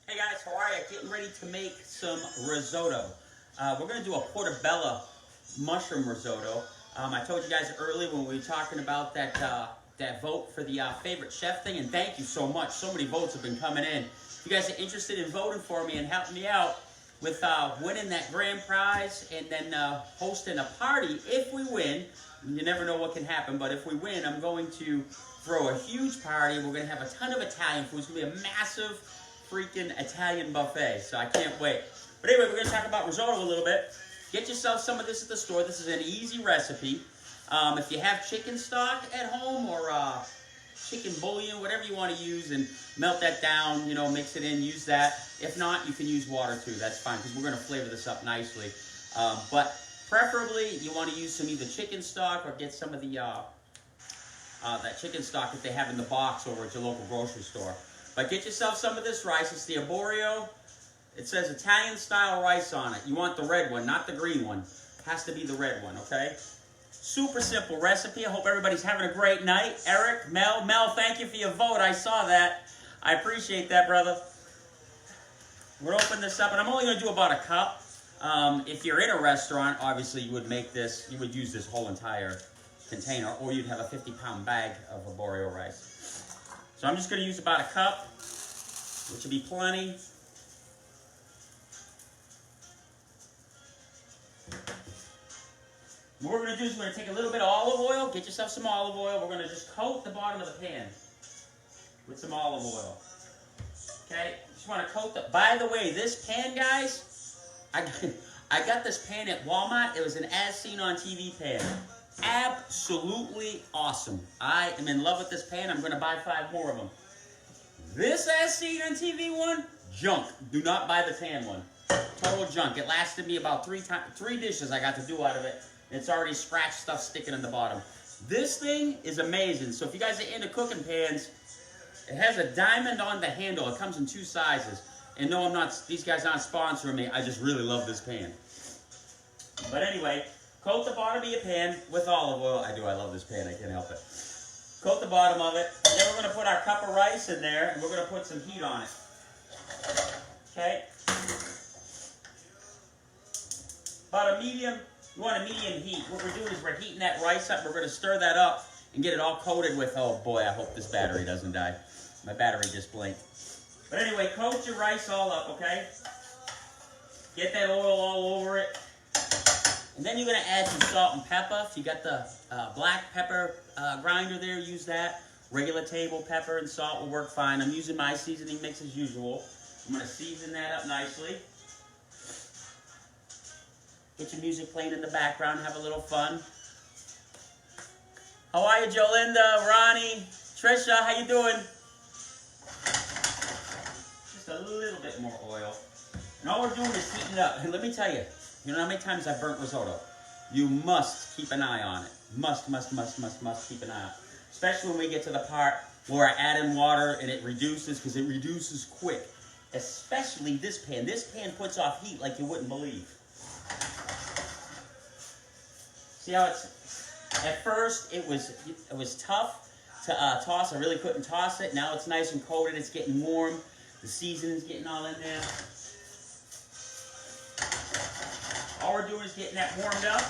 Hey guys, how are you? Getting ready to make some risotto. We're going to do a portobello mushroom risotto. I told you guys earlier when we were talking about that vote for the favorite chef thing, and thank you so much. So many votes have been coming in. If you guys are interested in voting for me and helping me out with winning that grand prize and then hosting a party, if we win, you never know what can happen, but if we win, I'm going to throw a huge party. We're going to have a ton of Italian food. It's going to be a massive freaking Italian buffet, so I can't wait. But anyway, we're going to talk about risotto a little bit. Get yourself some of this at the store. This is an easy recipe. If you have chicken stock at home or chicken bouillon, whatever you want to use, and melt that down, you know, mix it in, use that. If not, you can use water too. That's fine, because we're going to flavor this up nicely. But preferably, you want to use some either chicken stock or get some of the that chicken stock that they have in the box over at your local grocery store. But get yourself some of this rice. It's the arborio. It says Italian-style rice on it. You want the red one, not the green one. It has to be the red one, okay? Super simple recipe. I hope everybody's having a great night. Eric, Mel, thank you for your vote. I saw that. I appreciate that, brother. We're opening this up, and I'm only going to do about a cup. If you're in a restaurant, obviously you would make this, you would use this whole entire container, or you'd have a 50-pound bag of arborio rice. So I'm just going to use about a cup, which will be plenty. What we're going to do is we're going to take a little bit of olive oil. Get yourself some olive oil. We're going to just coat the bottom of the pan with some olive oil. Okay? Just want to coat the... By the way, this pan, guys, I got this pan at Walmart. It was an as seen on TV pan. Absolutely awesome. I am in love with this pan. I'm going to buy 5 more of them. This as seen on TV one, junk. Do not buy the tan one. Total junk. It lasted me about 3 dishes I got to do out of it. It's already scratched stuff sticking in the bottom. This thing is amazing. So if you guys are into cooking pans, it has a diamond on the handle. It comes in 2 sizes. And no, I'm not. These guys aren't sponsoring me. I just really love this pan. But anyway, coat the bottom of your pan with olive oil. I do. I love this pan. I can't help it. Coat the bottom of it. And then we're going to put our cup of rice in there, and we're going to put some heat on it. Okay? About a medium. You want a medium heat. What we're doing is we're heating that rice up. We're going to stir that up and get it all coated with, oh boy, I hope this battery doesn't die. My battery just blinked. But anyway, coat your rice all up, okay? Get that oil all over it. And then you're going to add some salt and pepper. If you got the black pepper grinder there, use that. Regular table pepper and salt will work fine. I'm using my seasoning mix as usual. I'm going to season that up nicely. Get your music playing in the background. Have a little fun. How are you, Jolinda, Ronnie, Trisha? How you doing? Just a little bit more oil. And all we're doing is heating it up. And let me tell you, you know how many times I've burnt risotto? You must keep an eye on it. Must keep an eye on it. Especially when we get to the part where I add in water and it reduces, because it reduces quick. Especially this pan. This pan puts off heat like you wouldn't believe. See how it's, at first it was tough to toss. I really couldn't toss it. Now it's nice and coated. It's getting warm. The seasoning's getting all in there. All we're doing is getting that warmed up.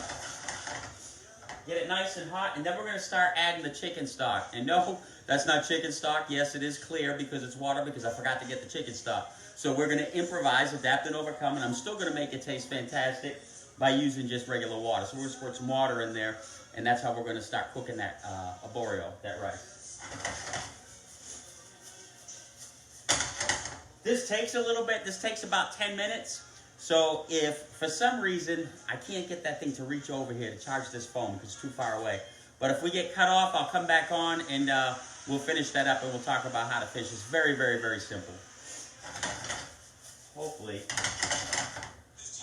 Get it nice and hot. And then we're going to start adding the chicken stock. And no, that's not chicken stock. Yes, it is clear because it's water, because I forgot to get the chicken stock. So we're going to improvise, adapt, and overcome. And I'm still going to make it taste fantastic by using just regular water. So we're going to squirt some water in there. And that's how we're going to start cooking that arborio, that rice. This takes a little bit. This takes about 10 minutes. So if, for some reason, I can't get that thing to reach over here to charge this phone because it's too far away. But if we get cut off, I'll come back on and we'll finish that up and we'll talk about how to fish. It's very, very, very simple. Hopefully.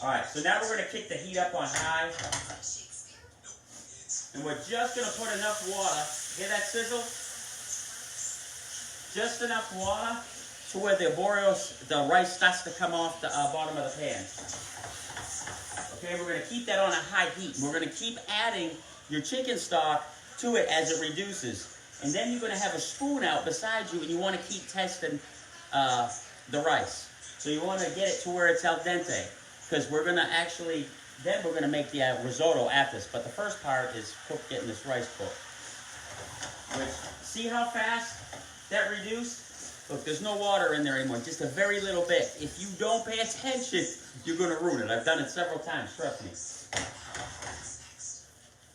All right, so now we're going to kick the heat up on high. And we're just going to put enough water. Hear that sizzle? Just enough water to where the rice starts to come off the bottom of the pan. Okay, we're going to keep that on a high heat. We're going to keep adding your chicken stock to it as it reduces. And then you're going to have a spoon out beside you, and you want to keep testing the rice. So you want to get it to where it's al dente, because we're going to actually, then we're going to make the risotto at this. But the first part is getting this rice cooked. Which, see how fast that reduced? Look, there's no water in there anymore, just a very little bit. If you don't pay attention, you're going to ruin it. I've done it several times, trust me.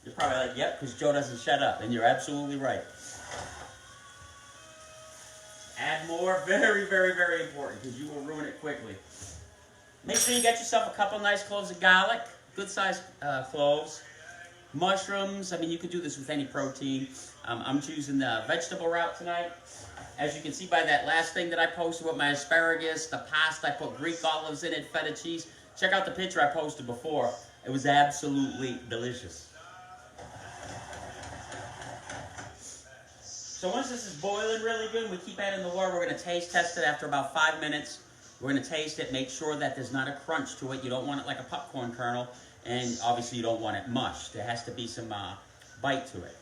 You're probably like, yep, because Joe doesn't shut up, and you're absolutely right. Add more, very, very, very important, because you will ruin it quickly. Make sure you get yourself a couple nice cloves of garlic, good sized cloves. Mushrooms, I mean, you could do this with any protein. I'm choosing the vegetable route tonight. As you can see by that last thing that I posted with my asparagus, the pasta, I put Greek olives in it, feta cheese. Check out the picture I posted before. It was absolutely delicious. So once this is boiling really good, we keep adding the water. We're going to taste test it after about 5 minutes. We're going to taste it, make sure that there's not a crunch to it. You don't want it like a popcorn kernel, and obviously you don't want it mushed. There has to be some bite to it.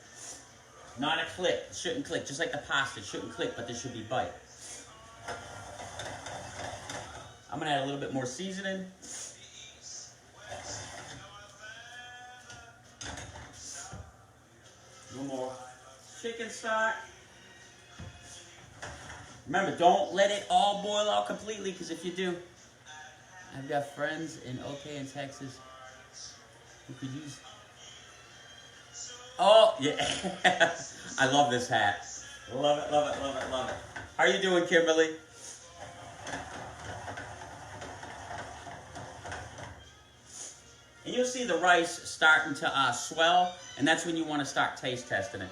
Not a click. It shouldn't click. Just like the pasta, it shouldn't click, but there should be bite. I'm going to add a little bit more seasoning. A little more chicken stock. Remember, don't let it all boil out completely, because if you do, I've got friends in OK in Texas who could use... Oh, yeah. I love this hat. Love it, love it, love it, love it. How are you doing, Kimberly? And you'll see the rice starting to swell, and that's when you want to start taste testing it.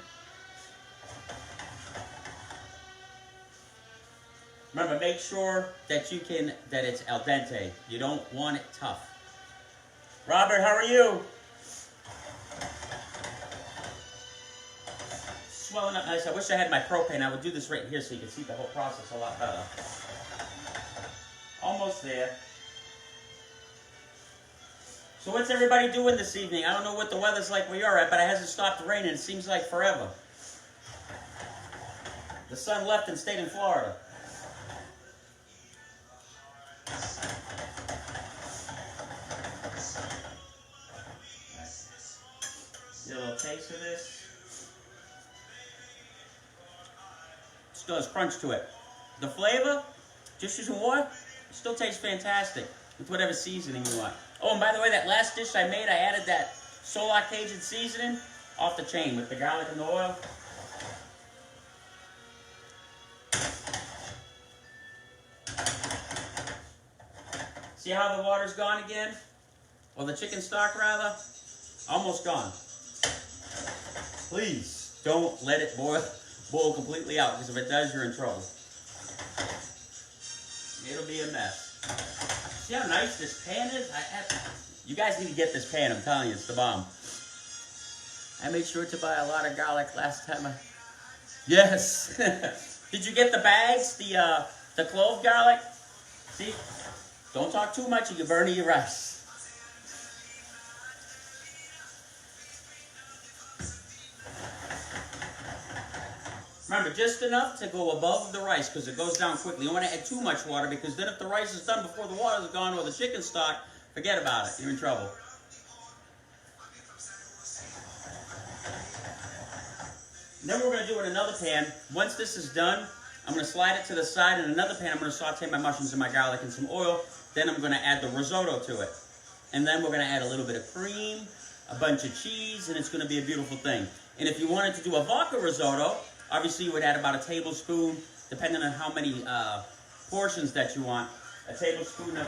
Remember, make sure that that it's al dente. You don't want it tough. Robert, how are you? Swelling up nice. I wish I had my propane. I would do this right here so you can see the whole process a lot better. Almost there. So what's everybody doing this evening? I don't know what the weather's like where you're at, but it hasn't stopped raining. It seems like forever. The sun left and stayed in Florida. Get a little taste of this. Still has crunch to it. The flavor, just using water, still tastes fantastic with whatever seasoning you want. Oh, and by the way, that last dish I made, I added that Solak Cajun seasoning off the chain with the garlic and the oil. See how the water's gone again? Or the chicken stock, rather? Almost gone. Please don't let it boil completely out, because if it does, you're in trouble. It'll be a mess. See how nice this pan is? You guys need to get this pan. I'm telling you, it's the bomb. I made sure to buy a lot of garlic last time. Yes. Did you get the bags? The clove garlic? See? Don't talk too much, you can burn your rice. Remember, just enough to go above the rice, because it goes down quickly. You don't want to add too much water, because then if the rice is done before the water is gone or the chicken stock, forget about it. You're in trouble. Then we're going to do it in another pan. Once this is done, I'm going to slide it to the side. In another pan, I'm going to saute my mushrooms and my garlic and some oil. Then I'm going to add the risotto to it. And then we're going to add a little bit of cream, a bunch of cheese, and it's going to be a beautiful thing. And if you wanted to do a vodka risotto, obviously you would add about a tablespoon, depending on how many portions that you want. A tablespoon of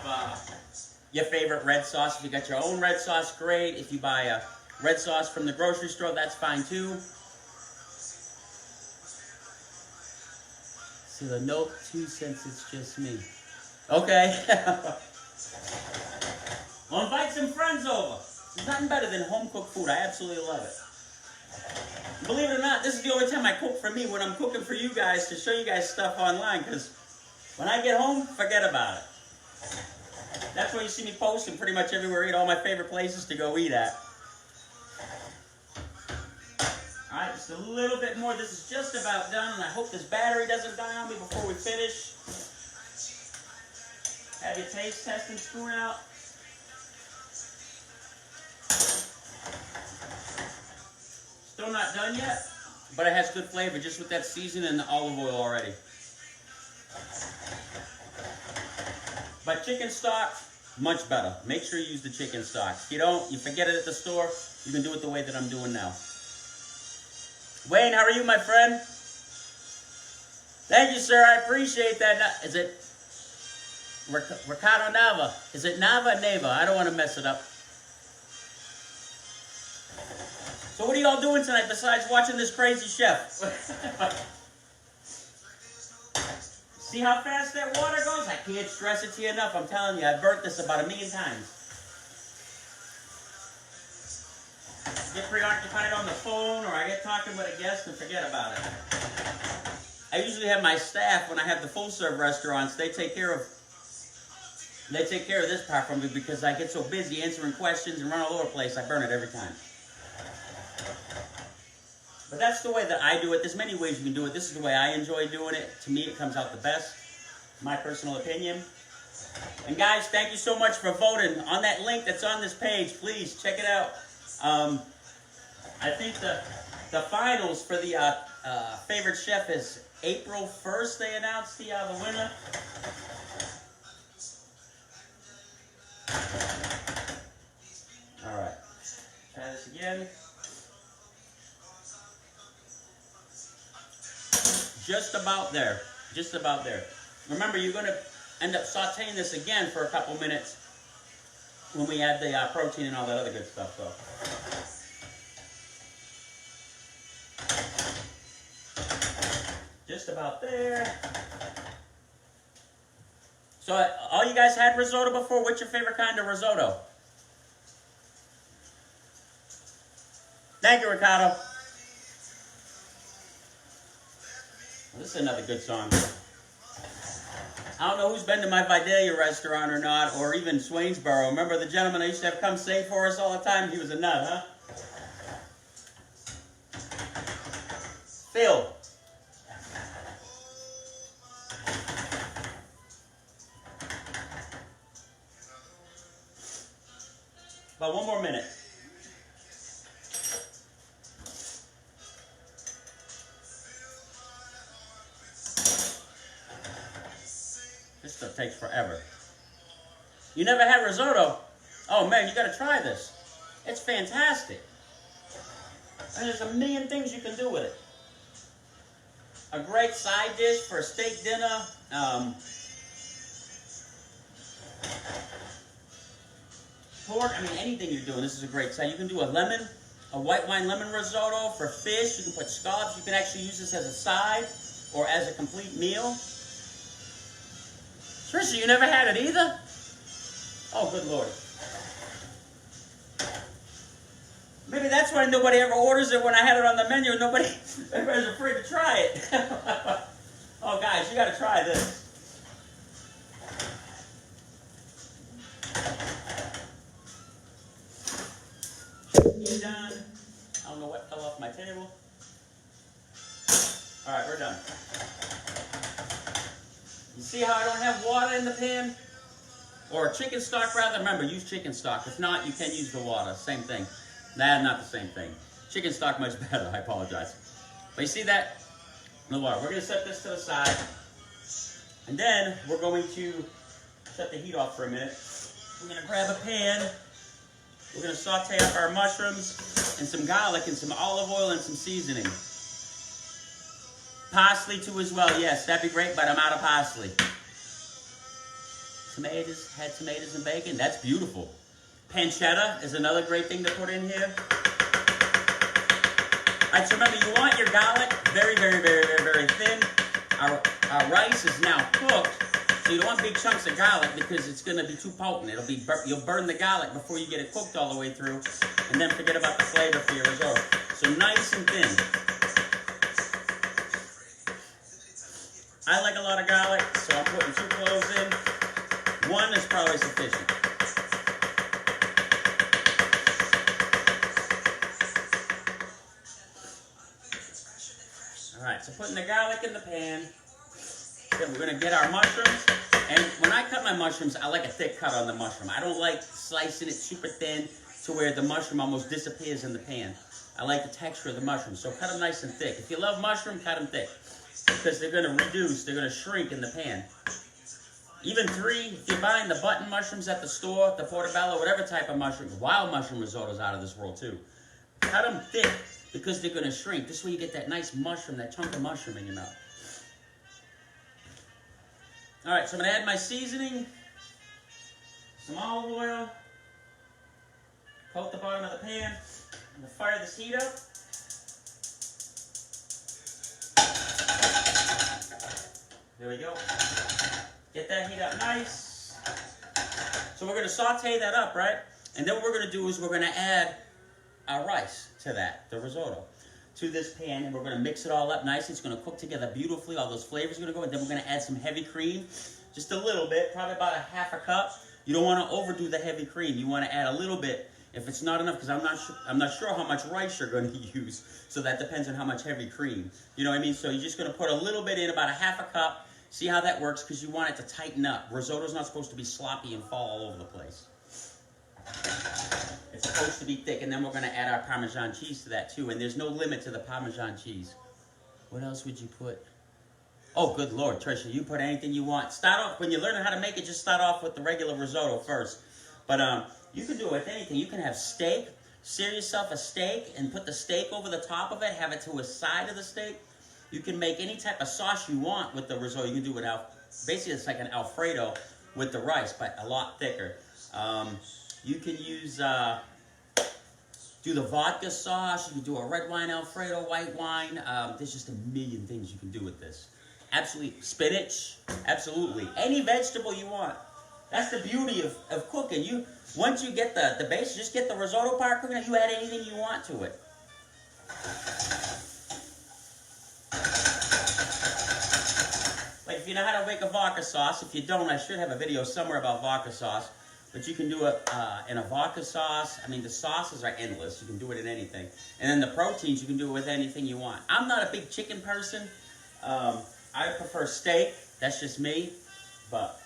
your favorite red sauce. If you got your own red sauce, great. If you buy a red sauce from the grocery store, that's fine too. So the note 2 cents, it's just me. Okay. Well, invite some friends over. There's nothing better than home-cooked food. I absolutely love it. Believe it or not, this is the only time I cook for me, when I'm cooking for you guys to show you guys stuff online, because when I get home, forget about it. That's why you see me posting pretty much everywhere, all my favorite places to go eat at. Alright, just a little bit more. This is just about done, and I hope this battery doesn't die on me before we finish. Have your taste testing spoon out. Still not done yet, but it has good flavor just with that seasoning and the olive oil already. But chicken stock, much better. Make sure you use the chicken stock. If you don't, you forget it at the store, you can do it the way that I'm doing now. Wayne, how are you, my friend? Thank you, sir. I appreciate that. Is it Ricardo Nava? Is it Nava or Nava? I don't want to mess it up. So what are y'all doing tonight besides watching this crazy chef? See how fast that water goes? I can't stress it to you enough. I'm telling you, I've burnt this about 1,000,000 times. Get preoccupied on the phone, or I get talking with a guest and forget about it. I usually have my staff, when I have the full-serve restaurants, they take care of this part for me because I get so busy answering questions and run all over the place, I burn it every time. But that's the way that I do it. There's many ways you can do it. This is the way I enjoy doing it. To me, it comes out the best. My personal opinion. And guys, thank you so much for voting on that link that's on this page. Please check it out. I think the finals for the favorite chef is April 1st. They announced the winner. All right. Try this again. Just about there. Just about there. Remember, you're going to end up sauteing this again for a couple minutes when we add the protein and all that other good stuff. So, just about there. So, all you guys had risotto before? What's your favorite kind of risotto? Thank you, Ricardo. This is another good song. I don't know who's been to my Vidalia restaurant or not, or even Swainsboro. Remember the gentleman I used to have come sing for us all the time? He was a nut, huh? Phil. About 1 more minute. This stuff takes forever. You never had risotto? Oh man, you gotta try this. It's fantastic. And there's 1,000,000 things you can do with it. A great side dish for a steak dinner. Pork, anything you're doing, this is a great side. You can do a white wine lemon risotto for fish. You can put scallops. You can actually use this as a side or as a complete meal. Trisha, you never had it either? Oh, good Lord. Maybe that's why nobody ever orders it when I had it on the menu. Everybody's afraid to try it. Oh, guys, you got to try this. You done? I don't know what fell off my table. All right, we're done. You see how I don't have water in the pan? Or chicken stock, rather. Remember, use chicken stock. If not, you can use the water. Same thing. Nah, not the same thing. Chicken stock much better. I apologize. But you see that? No water. We're going to set this to the side. And then we're going to shut the heat off for a minute. We're going to grab a pan. We're going to saute up our mushrooms and some garlic and some olive oil and some seasoning. Parsley too as well. Yes, that'd be great, but I'm out of parsley. Tomatoes, had tomatoes and bacon. That's beautiful. Pancetta is another great thing to put in here. All right, so remember, you want your garlic very, very, very, very, very thin. Our rice is now cooked, so you don't want big chunks of garlic because it's going to be too potent. You'll burn the garlic before you get it cooked all the way through, and then forget about the flavor for your risotto. So nice and thin. I like a lot of garlic, so I'm putting 2 cloves in. 1 is probably sufficient. All right, so putting the garlic in the pan. Then we're going to get our mushrooms. And when I cut my my mushrooms, I like a thick cut on the mushroom. I don't like slicing it super thin to where the mushroom almost disappears in the pan. I like the texture of the mushroom, so cut them nice and thick. If you love mushroom, cut them thick, because they're going to reduce, they're going to shrink in the pan. Even 3, if you're buying the button mushrooms at the store, the portobello, whatever type of mushroom, wild mushroom risotto's out of this world too. Cut them thick, because they're going to shrink. This way you get that nice mushroom, that chunk of mushroom in your mouth. All right, so I'm going to add my seasoning, some olive oil, coat the bottom of the pan. I'm going to fire this heat up. There we go. Get that heat up nice. So we're going to saute that up, right? And then what we're going to do is we're going to add our rice to that, the risotto, to this pan, and we're going to mix it all up nice. It's going to cook together beautifully. All those flavors are going to go, and then we're going to add some heavy cream, just a little bit, probably about a half a cup. You don't want to overdo the heavy cream. You want to add a little bit. If it's not enough, because I'm not sure how much rice you're going to use, so that depends on how much heavy cream. You know what I mean? So you're just going to put a little bit in, about a half a cup. See how that works, because you want it to tighten up. Risotto's not supposed to be sloppy and fall all over the place. It's supposed to be thick, and then we're going to add our Parmesan cheese to that too. And there's no limit to the Parmesan cheese. What else would you put? Oh, good Lord, Trisha, you put anything you want. Start off, when you're learning how to make it, just start off with the regular risotto first. But you can do it with anything. You can have steak. Sear yourself a steak and put the steak over the top of it. Have it to a side of the steak. You can make any type of sauce you want with the risotto. You can do it basically it's like an Alfredo with the rice, but a lot thicker. You can use, do the vodka sauce. You can do a red wine Alfredo, white wine. There's just a million things you can do with this. Absolutely. Spinach. Absolutely. Any vegetable you want. That's the beauty of cooking. Once you get the base, just get the risotto part cooking, you add anything you want to it. Like if you know how to make a vodka sauce, if you don't, I should have a video somewhere about vodka sauce. But you can do it in a vodka sauce. I mean, the sauces are endless. You can do it in anything. And then the proteins, you can do it with anything you want. I'm not a big chicken person. I prefer steak. That's just me. But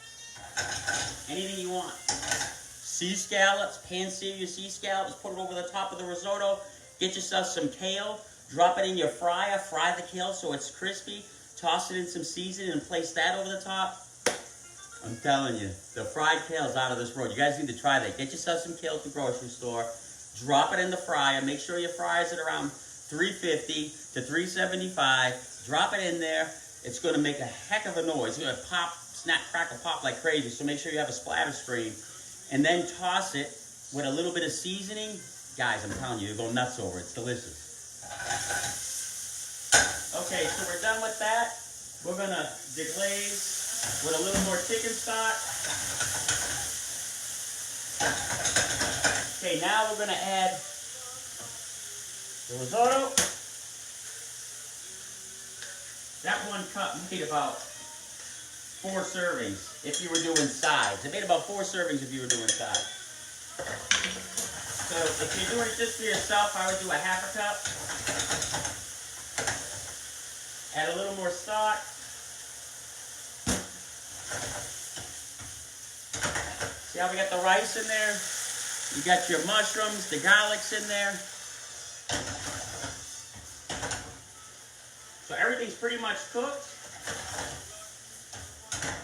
anything you want. Sea scallops, pan-sear your sea scallops, put it over the top of the risotto. Get yourself some kale. Drop it in your fryer. Fry the kale so it's crispy. Toss it in some seasoning and place that over the top. I'm telling you, the fried kale is out of this world. You guys need to try that. Get yourself some kale at the grocery store. Drop it in the fryer. Make sure your fryer's at around 350 to 375. Drop it in there. It's going to make a heck of a noise. It's going to pop, snap, crackle, pop like crazy. So make sure you have a splatter screen. And then toss it with a little bit of seasoning. Guys, I'm telling you, you'll go nuts over it. It's delicious. Okay, so we're done with that. We're going to deglaze with a little more chicken stock. Okay, now we're going to add the risotto. That one cup made about 4 servings if you were doing sides. It made about 4 servings if you were doing sides. So if you're doing it just for yourself, I would do a half a cup. Add a little more stock. See how we got the rice in there? You got your mushrooms, the garlic's in there. So everything's pretty much cooked.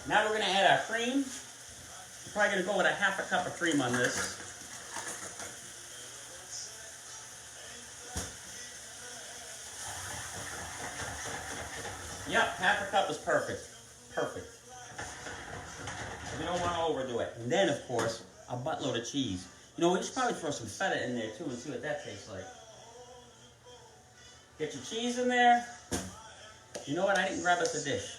Now we're going to add our cream. We're probably going to go with a half a cup of cream on this. Yep, half a cup is perfect. Perfect. You don't want to overdo it. And then, of course, a buttload of cheese. You know, we should probably throw some feta in there, too, and see what that tastes like. Get your cheese in there. You know what? I didn't grab us a dish.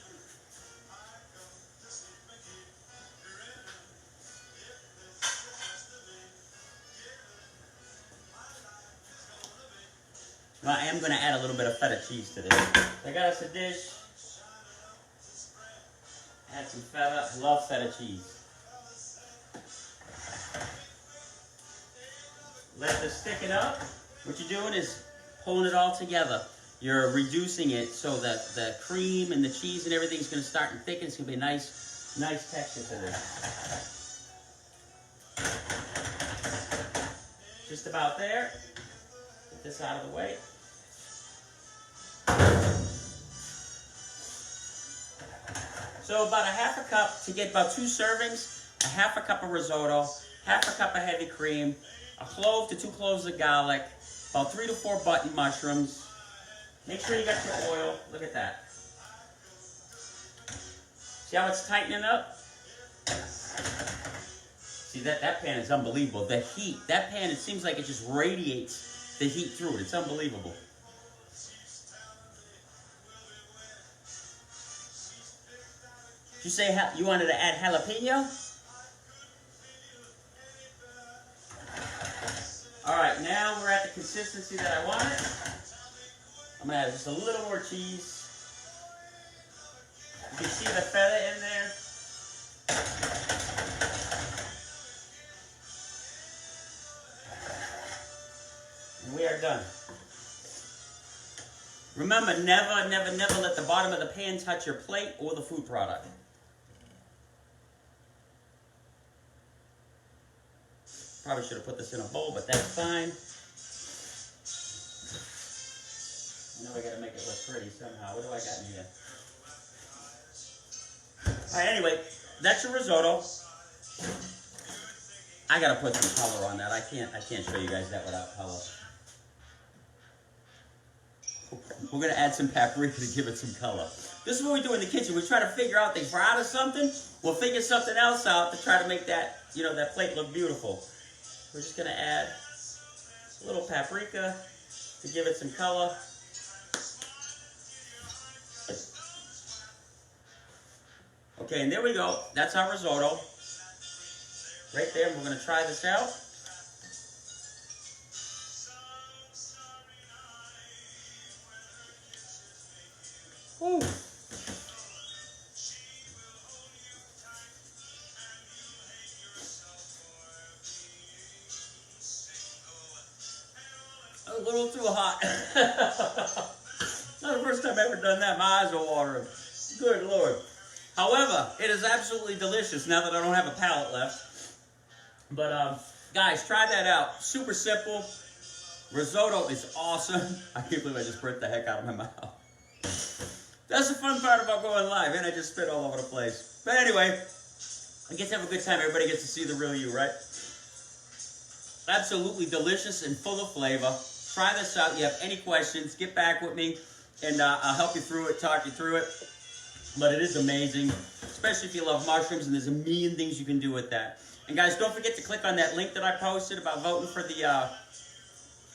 Well, I am going to add a little bit of feta cheese to this. I got us a dish. Add some feta. I love feta cheese. Let this thicken up. What you're doing is pulling it all together. You're reducing it so that the cream and the cheese and everything is going to start and thicken. It's going to be a nice Nice texture to this. Just about there. Get this out of the way. So about a half a cup, to get about 2 servings, a half a cup of risotto, half a cup of heavy cream, a clove to 2 cloves of garlic, about 3 to 4 button mushrooms. Make sure you got your oil. Look at that. See how it's tightening up? See, that pan is unbelievable. The heat, that pan, it seems like it just radiates the heat through it. It's unbelievable. Did you say you wanted to add jalapeno? All right, now we're at the consistency that I wanted. I'm gonna add just a little more cheese. You can see the feta in there. And we are done. Remember, never, never, never let the bottom of the pan touch your plate or the food product. Probably should have put this in a bowl, but that's fine. I know I gotta make it look pretty somehow. What do I got in here? Alright, anyway, that's your risotto. I gotta put some color on that. I can't show you guys that without color. We're gonna add some paprika to give it some color. This is what we do in the kitchen. We try to figure out things. We're out of something, we'll figure something else out to try to make that, that plate look beautiful. We're just gonna add a little paprika to give it some color. Okay, and there we go. That's our risotto. Right there, we're gonna try this out. Whew. A little too hot. Not the first time I've ever done that. My eyes are watering. Good Lord. However, it is absolutely delicious now that I don't have a palate left. But guys, try that out. Super simple. Risotto is awesome. I can't believe I just burnt the heck out of my mouth. That's the fun part about going live, and I just spit all over the place. But anyway, I get to have a good time. Everybody gets to see the real you, right? Absolutely delicious and full of flavor. Try this out. You have any questions, get back with me, and I'll help you through it, talk you through it. But it is amazing, especially if you love mushrooms, and there's a million things you can do with that. And guys, don't forget to click on that link that I posted about voting for the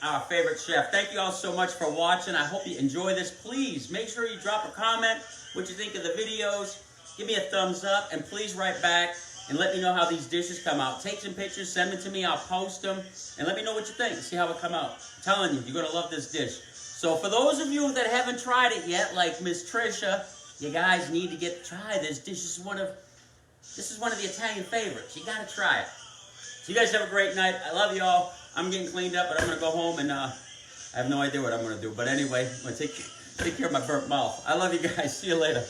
our favorite chef. Thank you all so much for watching. I hope you enjoy this. Please make sure you drop a comment, what you think of the videos. Give me a thumbs up, and please write back and let me know how these dishes come out. Take some pictures, send them to me, I'll post them, and let me know what you think. See how it come out. I'm telling you, you're gonna love this dish. So for those of you that haven't tried it yet, like Miss Trisha, you guys need to try this dish. This is one of the Italian favorites. You gotta try it. So you guys have a great night. I love you all. I'm getting cleaned up, but I'm gonna go home and I have no idea what I'm gonna do. But anyway, I'm gonna take care of my burnt mouth. I love you guys. See you later.